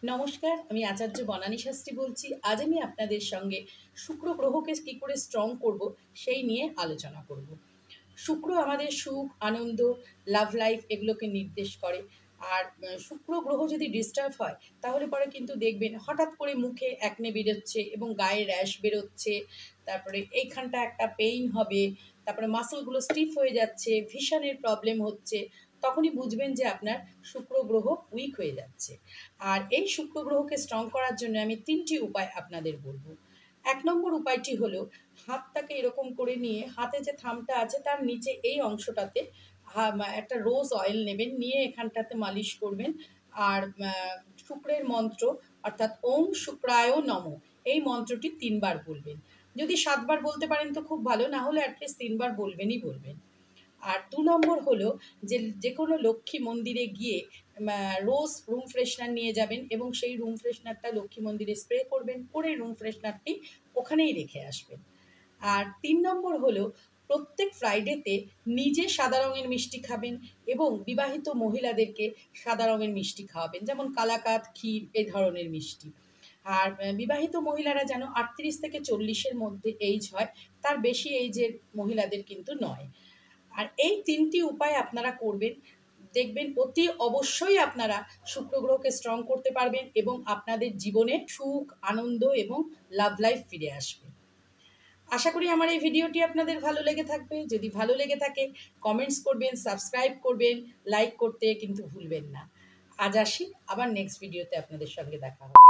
নমস্কার, আমি আচার্য বনানী শাস্ত্রী বলছি। আজ আমি আপনাদের সঙ্গে শুক্র গ্রহকে কী করে স্ট্রং করব সেই নিয়ে আলোচনা করব। শুক্র আমাদের সুখ, আনন্দ, লাভ লাইফ এগুলোকে নির্দেশ করে। আর শুক্র গ্রহ যদি ডিস্টার্ব হয় তাহলে পরে কিন্তু দেখবেন হঠাৎ করে মুখে অ্যাকনে বেরোচ্ছে এবং গায়ে র্যাশ বেরোচ্ছে, তারপরে এইখানটা একটা পেইন হবে, তারপরে মাসলগুলো স্টিফ হয়ে যাচ্ছে, ভিশনের প্রবলেম হচ্ছে। তখনই বুঝবেন যে আপনার শুক্র গ্রহ উইক হয়ে যাচ্ছে। আর এই শুক্র গ্রহকে স্ট্রং করার জন্য আমি ৩টি উপায় আপনাদের বলবো। ১ নম্বর উপায়টি হলো হাতটাকে এরকম করে নিয়ে হাতে যে থামটা আছে তার নিচে এই অংশটাতে একটা রোজ অয়েল নেবেন, নিয়ে এখানটাতে মালিশ করবেন। আর শুক্রের মন্ত্র অর্থাৎ ওম শুক্রায় নমঃ এই মন্ত্রটি ৩ বার বলবেন। যদি ৭ বার বলতে পারেন তো খুব ভালো, না হলে অ্যাটলিস্ট ৩ বার বলবেনই বলবেন। আর ২ নম্বর হলো যে কোনো লক্ষ্মী মন্দিরে গিয়ে রোজ রুম ফ্রেশনার নিয়ে যাবেন এবং সেই রুম ফ্রেশনারটা লক্ষ্মী মন্দিরে স্প্রে করবেন, করে রুম ফ্রেশনারটি ওখানেই রেখে আসবেন। আর ৩ নম্বর হলো প্রত্যেক ফ্রাইডেতে নিজে সাদা রঙের মিষ্টি খাবেন এবং বিবাহিত মহিলাদেরকে সাদা রঙের মিষ্টি খাওয়াবেন, যেমন কালাকাঁদ, ক্ষীর এই ধরনের মিষ্টি। আর বিবাহিত মহিলারা যেন ৩৮ থেকে ৪০-এর মধ্যে এইজ হয়, তার বেশি এইজের মহিলাদের কিন্তু নয়। আর এই ৩টি উপায় আপনারা করবেন, দেখবেন অতি অবশ্যই আপনারা শুক্র গ্রহকে স্ট্রং করতে পারবেন এবং আপনাদের জীবনে সুখ, আনন্দ এবং লাভ লাইফ ফিরে আসবে। আশা করি আমার এই ভিডিওটি আপনাদের ভালো লেগে থাকবে। যদি ভালো লেগে থাকে কমেন্টস করবেন, সাবস্ক্রাইব করবেন, লাইক করতে কিন্তু ভুলবেন না। আজ আসি, আবার নেক্সট ভিডিওতে আপনাদের সঙ্গে দেখা হবে।